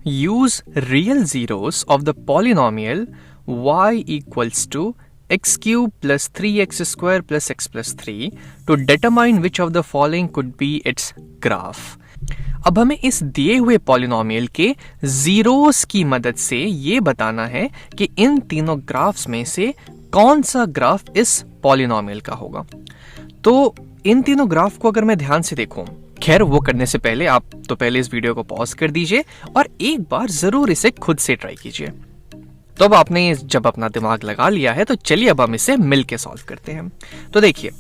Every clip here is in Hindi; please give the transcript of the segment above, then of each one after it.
Use real zeros of the polynomial y equals to x cube plus 3x square plus x plus 3 to determine which of the following could be its graph. अब हमें इस दिए हुए पॉलिनोमियल के जीरोस की मदद से ये बताना है कि इन तीनों ग्राफ्स में से कौन सा ग्राफ इस पॉलिनोमियल का होगा। तो इन तीनों ग्राफ को अगर मैं ध्यान से देखूं, खैर वो करने से पहले आप तो पहले इस वीडियो को पॉज कर दीजिए और एक बार जरूर इसे खुद से ट्राई कीजिए। तो अब आपने जब अपना दिमाग लगा लिया है तो चलिए अब हम इसे मिलके सॉल्व करते हैं। तो देखिए,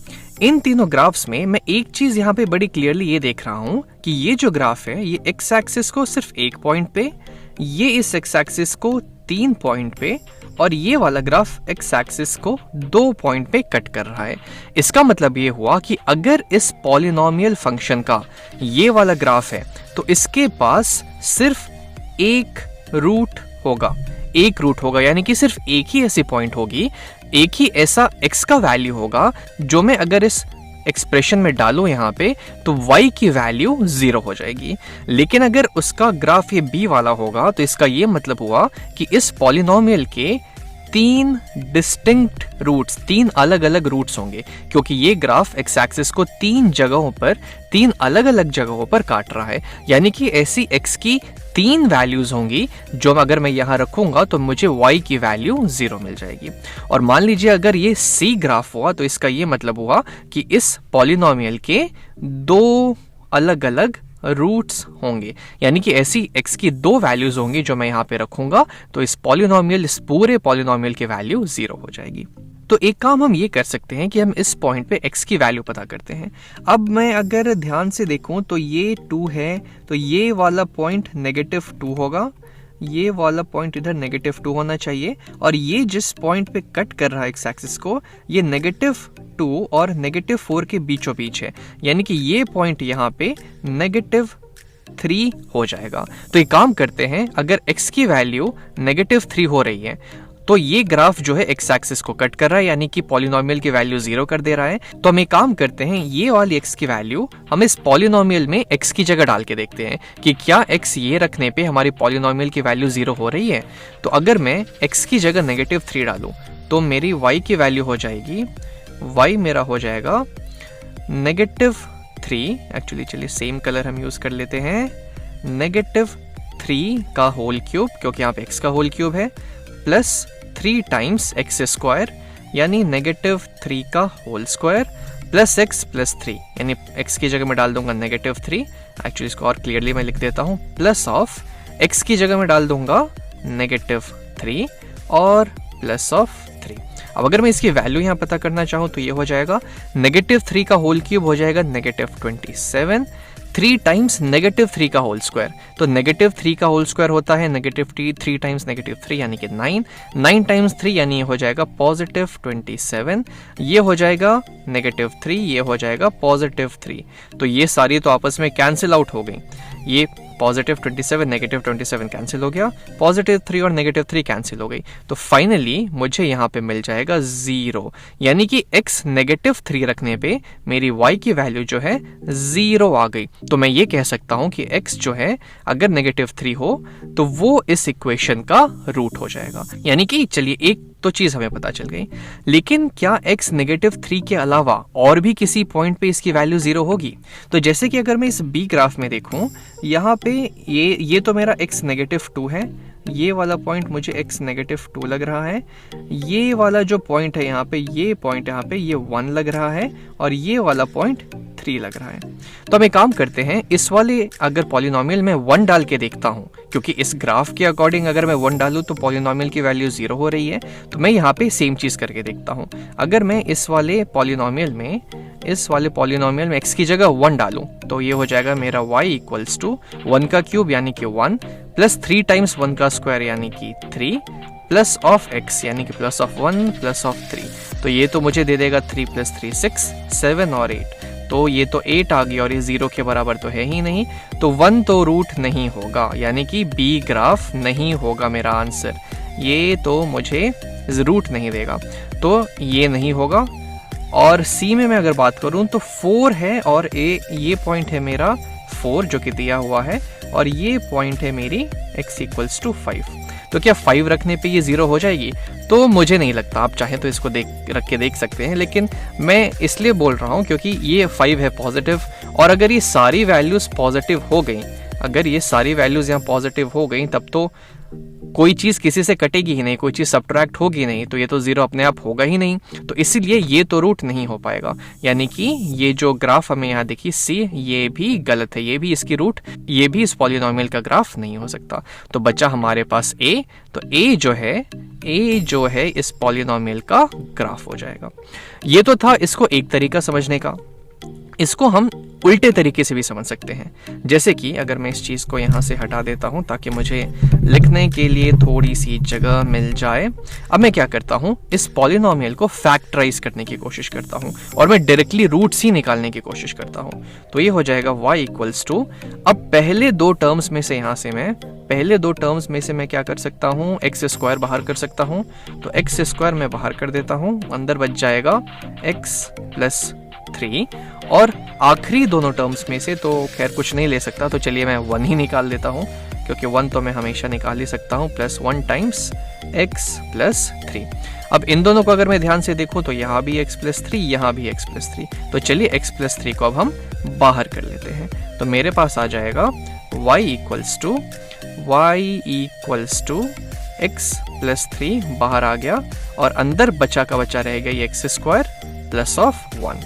इन तीनों ग्राफ्स में मैं एक चीज यहाँ पे बड़ी क्लियरली ये देख रहा हूं कि ये जो ग्राफ है ये एक्स एक्सिस को सिर्फ एक पॉइंट पे, ये इस एक्स एक्सिस को 3 पॉइंट पे और ये वाला ग्राफ एक्स एक्सिस को 2 पॉइंट पे कट कर रहा है। इसका मतलब ये हुआ कि अगर इस पॉलिनोमियल फंक्शन का ये वाला ग्राफ है तो इसके पास सिर्फ एक रूट होगा, यानी कि सिर्फ एक ही ऐसी पॉइंट होगी, एक ही ऐसा x का वैल्यू होगा जो मैं अगर इस एक्सप्रेशन में डालूं यहाँ पे तो y की वैल्यू 0 हो जाएगी। लेकिन अगर उसका ग्राफ ये b वाला होगा तो इसका ये मतलब हुआ कि इस पॉलिनोमियल के 3 डिस्टिंक्ट रूट्स, 3 अलग अलग रूट्स होंगे, क्योंकि ये ग्राफ एक्स एक्सिस को 3 जगहों पर, 3 अलग अलग जगहों पर काट रहा है। यानी कि ऐसी x की 3 वैल्यूज होंगी जो अगर मैं यहाँ रखूंगा तो मुझे y की वैल्यू 0 मिल जाएगी। और मान लीजिए अगर ये C ग्राफ हुआ तो इसका ये मतलब हुआ कि इस पॉलिनोमियल के 2 अलग अलग रूट्स होंगे, यानी कि ऐसी x की 2 वैल्यूज होंगी जो मैं यहाँ पे रखूंगा तो इस पूरे पॉलिनोमियल की वैल्यू 0 हो जाएगी। तो एक काम हम ये कर सकते हैं कि हम इस पॉइंट पे x की वैल्यू पता करते हैं। अब मैं अगर ध्यान से देखूं तो ये 2 है, तो ये वाला पॉइंट -2 होगा, ये वाला पॉइंट इधर -2 होना चाहिए, और ये जिस पॉइंट पे कट कर रहा है एक्स एक्सिस को ये -2 और -4 के बीचों बीच है, यानी कि ये पॉइंट यहाँ पे -3 हो जाएगा। तो एक काम करते हैं, अगर x की वैल्यू -3 हो रही है तो ये ग्राफ जो है एक्स एक्सिस को कट कर रहा है, यानी कि पॉलिनोमियल की वैल्यू 0 कर दे रहा है। तो हम एक काम करते हैं, ये वाली x की वैल्यू हम इस पॉलिनोमियल में x की जगह डाल के देखते हैं कि क्या x ये रखने पे हमारी पॉलिनोमियल की वैल्यू 0 हो रही है। तो अगर मैं x की जगह -3 डालूं तो मेरी y की वैल्यू हो जाएगी, y मेरा हो जाएगा -3, एक्चुअली चलिए सेम कलर हम यूज कर लेते हैं, -3 का होल क्यूब, क्योंकि यहाँ पे x का होल क्यूब है, प्लस 3 टाइम्स एक्स स्क्वायर यानी -3 का whole square plus x plus 3, यानी x की जगह मैं डाल दूंगा -3, एक्चुअली इसको और क्लियरली मैं लिख देता हूँ, प्लस ऑफ x की जगह मैं डाल दूंगा -3 और प्लस ऑफ 3। अब अगर मैं इसकी वैल्यू यहाँ पता करना चाहूँ तो ये हो जाएगा -3 का होल क्यूब हो जाएगा -27, 3 टाइम्स -3 का होल स्क्वायर, तो -3 का होल स्क्वायर होता है -3 टाइम्स -3 यानी कि 9 टाइम्स 3 यानी ये हो जाएगा +27, ये हो जाएगा -3, ये हो जाएगा +3। तो ये सारी तो आपस में कैंसिल आउट हो गई, ये +27 -27 कैंसिल हो गया, +3 और -3 कैंसिल हो गई, तो फाइनली मुझे यहाँ पे मिल जाएगा 0, यानी कि x -3 रखने पे मेरी y की वैल्यू जो है 0 आ गई। तो मैं ये कह सकता हूँ कि x जो है अगर -3 हो तो वो इस इक्वेशन का रूट हो जाएगा। यानी कि चलिए एक तो चीज हमें पता चल गई, लेकिन क्या x -3 के अलावा और भी किसी पॉइंट पे इसकी वैल्यू 0 होगी? तो जैसे कि अगर मैं इस b ग्राफ में देखूं, यहाँ पे ये तो मेरा x -2 है, ये वाला पॉइंट मुझे x -2 लग रहा है, ये वाला जो पॉइंट है यहाँ पे, ये पॉइंट यहाँ पे ये 1 लग रहा है, और ये वाला पॉइंट 3 लग रहा है। तो हम एक काम करते हैं, इस वाले अगर पॉलिनोमियल में 1 डाल के देखता हूँ, क्योंकि इस ग्राफ के अकॉर्डिंग अगर मैं 1 डालूं तो पॉलिनोमियल की वैल्यू 0 हो रही है, तो मैं यहाँ पे सेम चीज करके देखता हूँ। अगर मैं इस वाले पॉलिनोमियल में x की जगह 1 डालूं तो ये हो जाएगा मेरा y इक्वल्स टू 1 का क्यूब यानी कि 1 प्लस 3 टाइम्स 1 का स्क्वायर यानी कि 3 प्लस ऑफ x यानी कि प्लस ऑफ 1 प्लस ऑफ 3। तो ये तो मुझे दे देगा 3 + 3 6, 7 और 8, तो ये तो 8 आ गया और ये 0 के बराबर तो है ही नहीं, तो 1 तो रूट नहीं होगा, यानी कि b ग्राफ नहीं होगा मेरा आंसर, ये तो मुझे रूट नहीं देगा, तो ये नहीं होगा। और सी में मैं अगर बात करूं तो 4 है और ये पॉइंट है मेरा 4 जो कि दिया हुआ है, और ये पॉइंट है मेरी x इक्वल्स टू 5। तो क्या 5 रखने पे ये 0 हो जाएगी? तो मुझे नहीं लगता। आप चाहें तो इसको रख के देख सकते हैं, लेकिन मैं इसलिए बोल रहा हूँ क्योंकि ये 5 है पॉजिटिव, और अगर ये सारी वैल्यूज़ पॉजिटिव हो गई, अगर ये सारी वैल्यूज़ यहाँ पॉजिटिव हो गई, तब तो कोई चीज़ किसी से कटेगी ही नहीं, कोई चीज़ सब्ट्रैक्ट होगी नहीं, तो ये तो 0 अपने आप होगा ही नहीं। तो इसीलिए ये तो रूट नहीं हो पाएगा, यानी कि ये जो ग्राफ हमें यहाँ देखिए C, ये भी गलत है, ये भी इसकी रूट, ये भी इस पॉलिनोमियल का ग्राफ नहीं हो सकता। तो बचा हमारे पास A, तो A जो है इस पॉलिनोमियल का ग्राफ हो जाएगा। ये तो था इसको एक तरीका समझने का। इसको हम उल्टे तरीके से भी समझ सकते हैं, जैसे कि अगर मैं इस चीज़ को यहाँ से हटा देता हूँ ताकि मुझे लिखने के लिए थोड़ी सी जगह मिल जाए। अब मैं क्या करता हूँ, इस पॉलिनोमियल को फैक्टराइज करने की कोशिश करता हूँ और मैं डायरेक्टली रूट्स ही निकालने की कोशिश करता हूँ। तो ये हो जाएगा y इक्वल्स टू, अब पहले दो टर्म्स में से मैं क्या कर सकता हूँ, एक्स स्क्वायर बाहर कर सकता हूँ। तो एक्स स्क्वायर मैं बाहर कर देता हूँ, अंदर बच जाएगा x प्लस 3, और आखिरी दोनों टर्म्स में से तो खैर कुछ नहीं ले सकता, तो चलिए मैं 1 ही निकाल लेता हूँ, क्योंकि 1 तो मैं हमेशा निकाल ही सकता हूँ, प्लस 1 टाइम्स x प्लस 3। अब इन दोनों को अगर मैं ध्यान से देखूँ तो यहाँ भी x प्लस 3, यहाँ भी x प्लस 3, तो चलिए x प्लस 3 को अब हम बाहर कर लेते हैं। तो मेरे पास आ जाएगा y equals to x plus 3 बाहर आ गया, और अंदर बचा का बचा रहेगा ये x square plus of 1,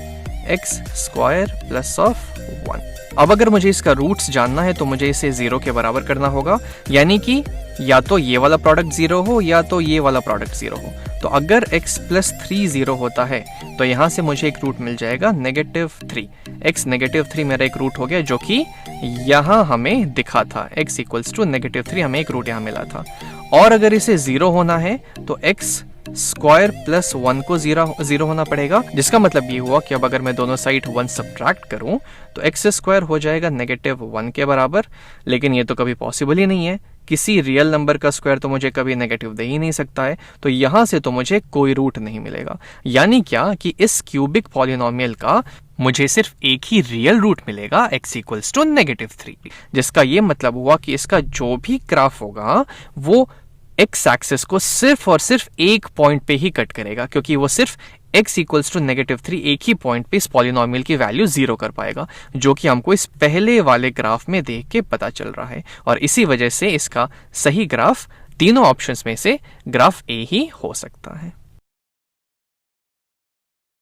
x square plus of 1। अब अगर मुझे इसका रूट्स जानना है तो मुझे इसे 0 के बराबर करना होगा, यानी कि या तो ये वाला प्रोडक्ट 0 हो या तो ये वाला प्रोडक्ट 0 हो। तो अगर x प्लस 3 0 होता है तो यहाँ से मुझे एक रूट मिल जाएगा -3। x -3 मेरा एक रूट हो गया, जो कि यहाँ हमें दिखा था, x इक्वल्स टू -3 हमें एक रूट यहाँ मिला था। और अगर इसे 0 होना है तो x स्क्वायर प्लस 1 को 0 होना पड़ेगा, जिसका मतलब ये हुआ कि अब अगर मैं दोनों साइड 1 सब्ट्रैक्ट करूं तो x स्क्वायर हो जाएगा -1 के बराबर। लेकिन ये तो कभी पॉसिबल ही नहीं है, किसी रियल नंबर का स्क्वायर तो मुझे कभी नेगेटिव दे ही नहीं सकता है, तो यहाँ से तो मुझे कोई रूट नहीं मिलेगा। यानी क्या कि इस क्यूबिक पॉलिनोमियल का मुझे सिर्फ एक ही रियल रूट मिलेगा, x इक्वल्स टू -3, जिसका ये मतलब हुआ कि इसका जो भी ग्राफ होगा वो x एक्सिस को सिर्फ और सिर्फ एक पॉइंट पे ही कट करेगा, क्योंकि वो सिर्फ x इक्वल्स टू -3 एक ही पॉइंट पे इस पॉलिनोमियल की वैल्यू 0 कर पाएगा, जो कि हमको इस पहले वाले ग्राफ में देख के पता चल रहा है। और इसी वजह से इसका सही ग्राफ तीनों ऑप्शंस में से ग्राफ A ही हो सकता है।